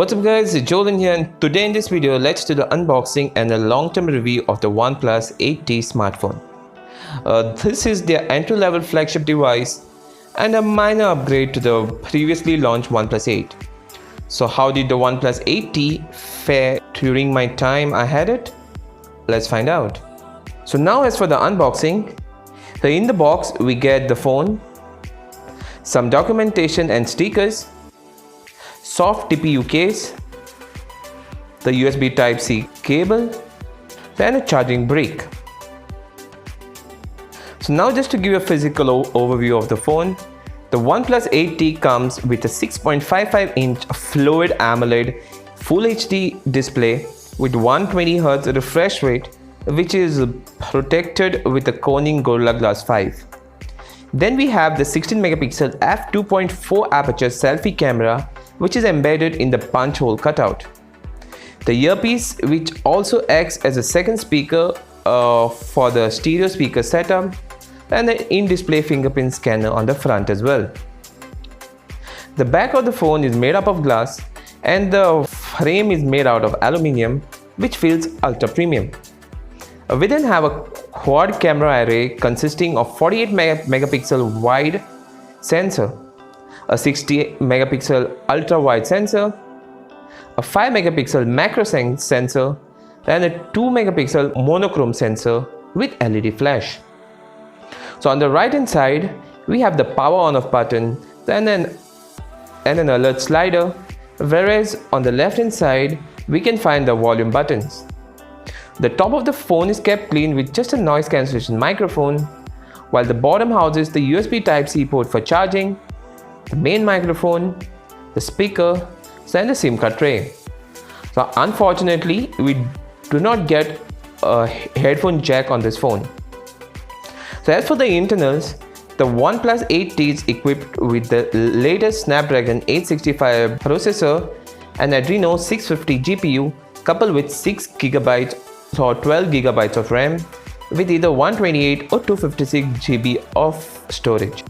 What's up guys, it's Jolin here, and today in this video let's do the unboxing and a long-term review of the OnePlus 8T smartphone. This is their entry-level flagship device and a minor upgrade to the previously launched OnePlus 8. So how did the OnePlus 8T fare during my time I had it? Let's find out. So now as for the unboxing, in the box we get the phone, some documentation and stickers, soft TPU case, the USB Type-C cable, and a charging brick. So now just to give you a physical overview of the phone, the OnePlus 8T comes with a 6.55-inch fluid AMOLED Full HD display with 120Hz refresh rate, which is protected with the Corning Gorilla Glass 5. Then we have the 16-megapixel f2.4 aperture selfie camera, which is embedded in the punch hole cutout. The earpiece, which also acts as a second speaker for the stereo speaker setup, and the in-display fingerprint scanner on the front as well. The back of the phone is made up of glass and the frame is made out of aluminium, which feels ultra premium. We then have a quad camera array consisting of 48 megapixel wide sensor, a 60 megapixel ultra wide sensor, a 5 megapixel macro sensor, and a 2 megapixel monochrome sensor with LED flash. So on the right hand side we have the power on off button and an alert slider, whereas on the left hand side we can find the volume buttons. The top of the phone is kept clean with just a noise cancellation microphone, while the bottom houses the USB Type-C port for charging, the main microphone, the speaker, and the SIM card tray. So unfortunately we do not get a headphone jack on this phone. So as for the internals, the OnePlus 8T is equipped with the latest Snapdragon 865 processor and Adreno 650 GPU coupled with 6GB or 12GB of RAM with either 128 or 256 GB of storage.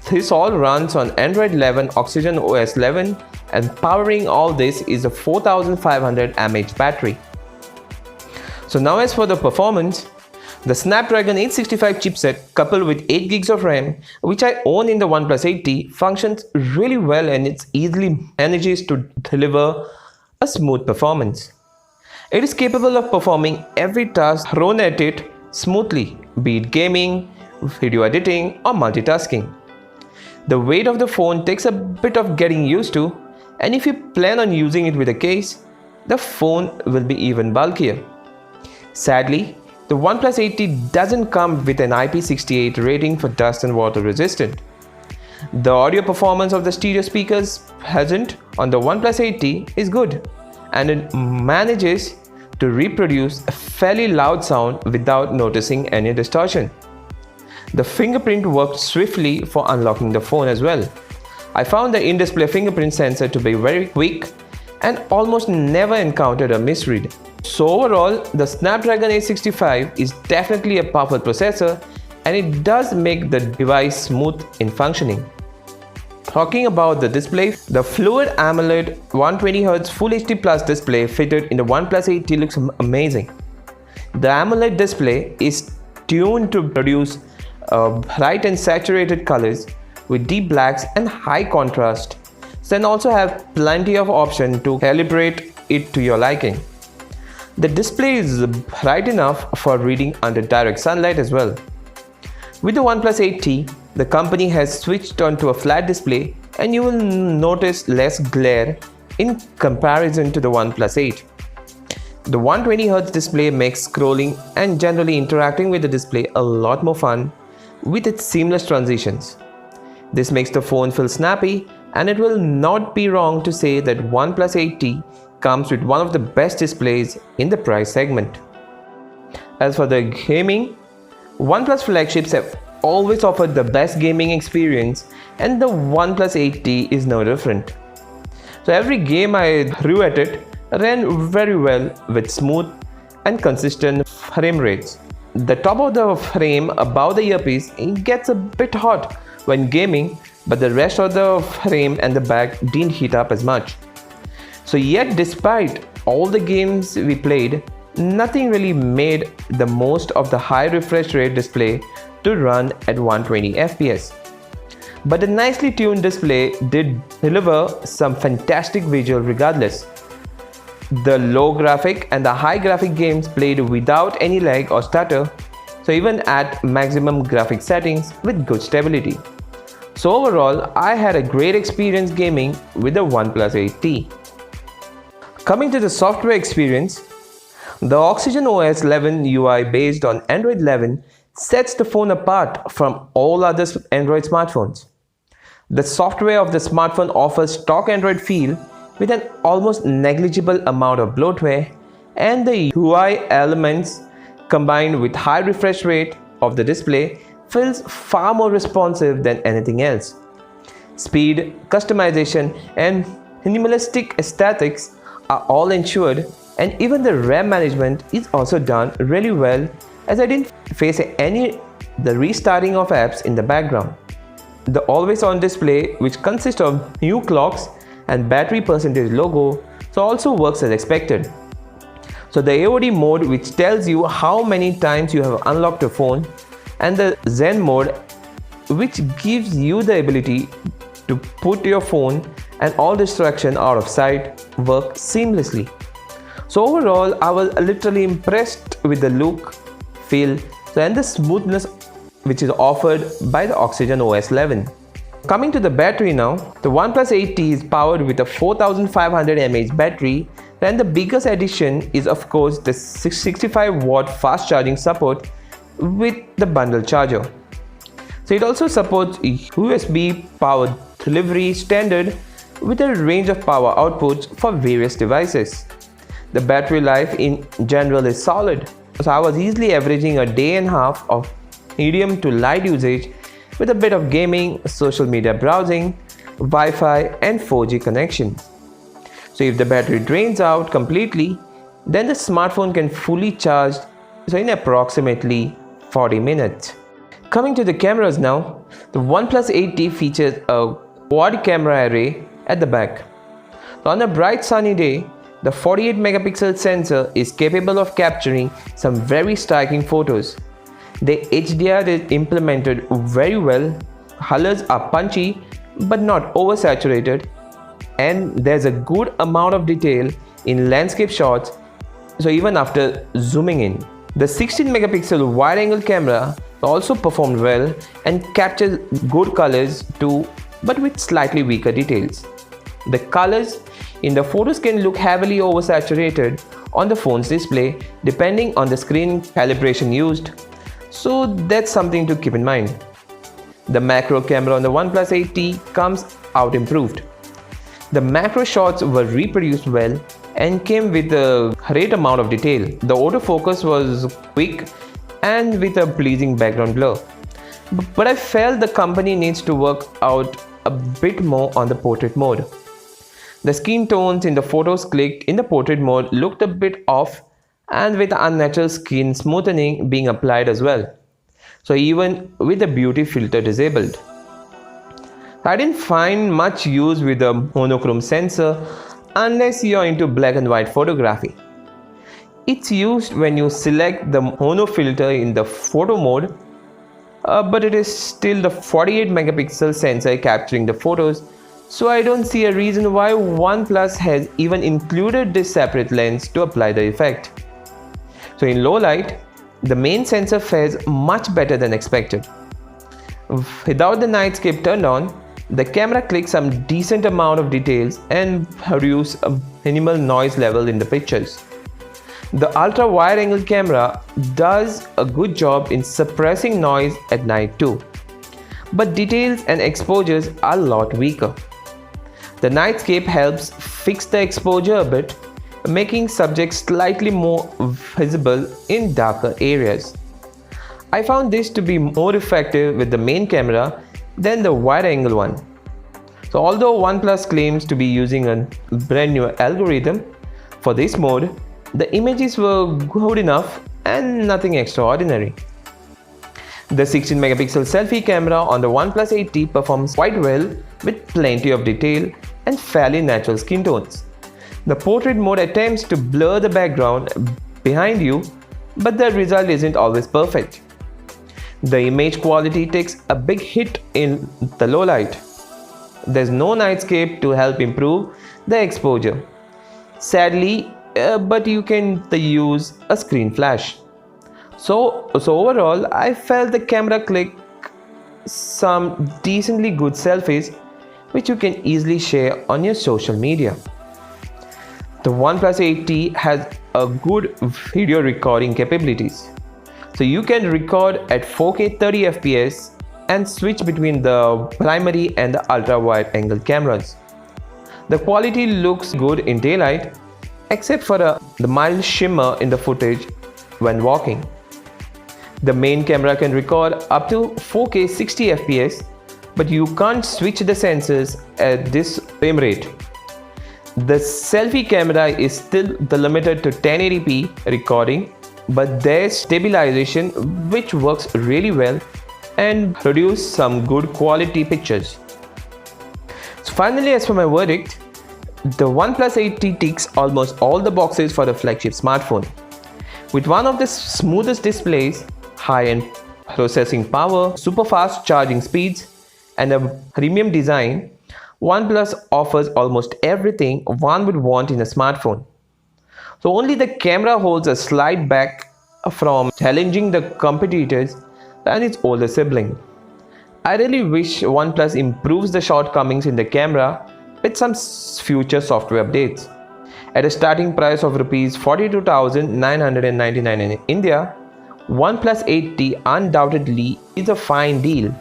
This all runs on Android 11 Oxygen OS 11, and powering all this is a 4500 mAh battery. So now as for the performance, the Snapdragon 865 chipset coupled with 8GB of RAM, which I own in the OnePlus 8T, functions really well and it easily manages to deliver a smooth performance. It is capable of performing every task thrown at it smoothly, be it gaming, video editing, or multitasking. The weight of the phone takes a bit of getting used to, and if you plan on using it with a case, the phone will be even bulkier. Sadly, the OnePlus 8T doesn't come with an IP68 rating for dust and water resistant. The audio performance of the stereo speakers present on the OnePlus 8T is good, and it manages to reproduce a fairly loud sound without noticing any distortion. The fingerprint worked swiftly for unlocking the phone as well. I found the in-display fingerprint sensor to be very quick and almost never encountered a misread. So overall, the Snapdragon 865 is definitely a powerful processor and it does make the device smooth in functioning. Talking about the display, the Fluid AMOLED 120Hz Full HD Plus display fitted in the OnePlus 8T looks amazing. The AMOLED display is tuned to produce bright and saturated colors with deep blacks and high contrast, then also have plenty of option to calibrate it to your liking. The display is bright enough for reading under direct sunlight as well. With the OnePlus 8T, the company has switched on to a flat display and you will notice less glare in comparison to the OnePlus 8. The 120Hz display makes scrolling and generally interacting with the display a lot more fun with its seamless transitions. This makes the phone feel snappy, and it will not be wrong to say that OnePlus 8T comes with one of the best displays in the price segment. As for the gaming, OnePlus flagships have always offered the best gaming experience, and the OnePlus 8T is no different. So every game I threw at it ran very well with smooth and consistent frame rates. The top of the frame above the earpiece gets a bit hot when gaming, but the rest of the frame and the back didn't heat up as much. So yet despite all the games we played, nothing really made the most of the high refresh rate display to run at 120 FPS. But the nicely tuned display did deliver some fantastic visual regardless. The low graphic and the high graphic games played without any lag or stutter, so even at maximum graphic settings with good stability. So overall, I had a great experience gaming with the OnePlus 8T. Coming to the software experience, the Oxygen OS 11 UI based on Android 11 sets the phone apart from all other Android smartphones. The software of the smartphone offers stock Android feel with an almost negligible amount of bloatware, and the UI elements combined with high refresh rate of the display feels far more responsive than anything else. Speed, customization and minimalistic aesthetics are all ensured, and even the RAM management is also done really well, as I didn't face the restarting of apps in the background. The always on display, which consists of new clocks and battery percentage logo, so also works as expected. So the AOD mode, which tells you how many times you have unlocked your phone, and the Zen mode, which gives you the ability to put your phone and all distraction out of sight, work seamlessly. So overall, I was literally impressed with the look, feel, and the smoothness which is offered by the Oxygen OS 11. Coming to the battery now, the OnePlus 8T is powered with a 4500 mAh battery, and the biggest addition is of course the 65 watt fast charging support with the bundle charger. So it also supports USB power delivery standard with a range of power outputs for various devices. The battery life in general is solid, so I was easily averaging a day and a half of medium to light usage with a bit of gaming, social media browsing, Wi-Fi and 4G connection. So if the battery drains out completely, then the smartphone can fully charge in approximately 40 minutes. Coming to the cameras now, the OnePlus 8T features a quad camera array at the back. On a bright sunny day, the 48 megapixel sensor is capable of capturing some very striking photos. The HDR is implemented very well, colors are punchy but not oversaturated, and there's a good amount of detail in landscape shots, so even after zooming in. The 16 megapixel wide angle camera also performed well and captures good colors too, but with slightly weaker details. The colors in the photos can look heavily oversaturated on the phone's display depending on the screen calibration used, so that's something to keep in mind. The macro camera on the OnePlus 8T comes out improved. The macro shots were reproduced well and came with a great amount of detail. The autofocus was quick and with a pleasing background blur. But I felt the company needs to work out a bit more on the portrait mode. The skin tones in the photos clicked in the portrait mode looked a bit off, and with unnatural skin smoothing being applied as well. So even with the beauty filter disabled. I didn't find much use with the monochrome sensor unless you're into black and white photography. It's used when you select the mono filter in the photo mode, but it is still the 48 megapixel sensor capturing the photos, so I don't see a reason why OnePlus has even included this separate lens to apply the effect. So in low light, the main sensor fares much better than expected. Without the nightscape turned on, the camera clicks some decent amount of details and produce a minimal noise level in the pictures. The ultra wide angle camera does a good job in suppressing noise at night too, but details and exposures are a lot weaker. The nightscape helps fix the exposure a bit, making subjects slightly more visible in darker areas. I found this to be more effective with the main camera than the wide angle one. So although OnePlus claims to be using a brand new algorithm for this mode, the images were good enough and nothing extraordinary. The 16 megapixel selfie camera on the OnePlus 8T performs quite well with plenty of detail and fairly natural skin tones. The portrait mode attempts to blur the background behind you, but the result isn't always perfect. The image quality takes a big hit in the low light. There's no nightscape to help improve the exposure. Sadly, but you can use a screen flash. So overall, I felt the camera click some decently good selfies which you can easily share on your social media. The OnePlus 8T has a good video recording capabilities. So you can record at 4K 30 fps and switch between the primary and the ultra wide angle cameras. The quality looks good in daylight except for the mild shimmer in the footage when walking. The main camera can record up to 4K 60 fps, but you can't switch the sensors at this frame rate. The selfie camera is still limited to 1080p recording, but there's stabilization which works really well and produce some good quality pictures. So finally, as for my verdict, the OnePlus 8T ticks almost all the boxes for a flagship smartphone. With one of the smoothest displays, high-end processing power, super fast charging speeds, and a premium design, OnePlus offers almost everything one would want in a smartphone. So only the camera holds a slight back from challenging the competitors and its older sibling. I really wish OnePlus improves the shortcomings in the camera with some future software updates. At a starting price of Rs 42,999 in India, OnePlus 8T undoubtedly is a fine deal,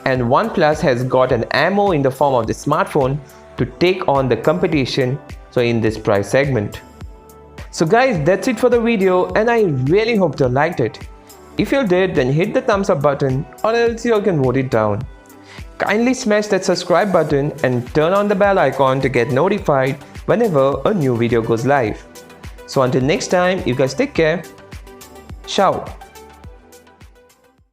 and OnePlus has got an ammo in the form of the smartphone to take on the competition in this price segment. So guys, that's it for the video, and I really hope you liked it. If you did, then hit the thumbs up button, or else you can vote it down. Kindly smash that subscribe button and turn on the bell icon to get notified whenever a new video goes live. So until next time, you guys take care. Ciao.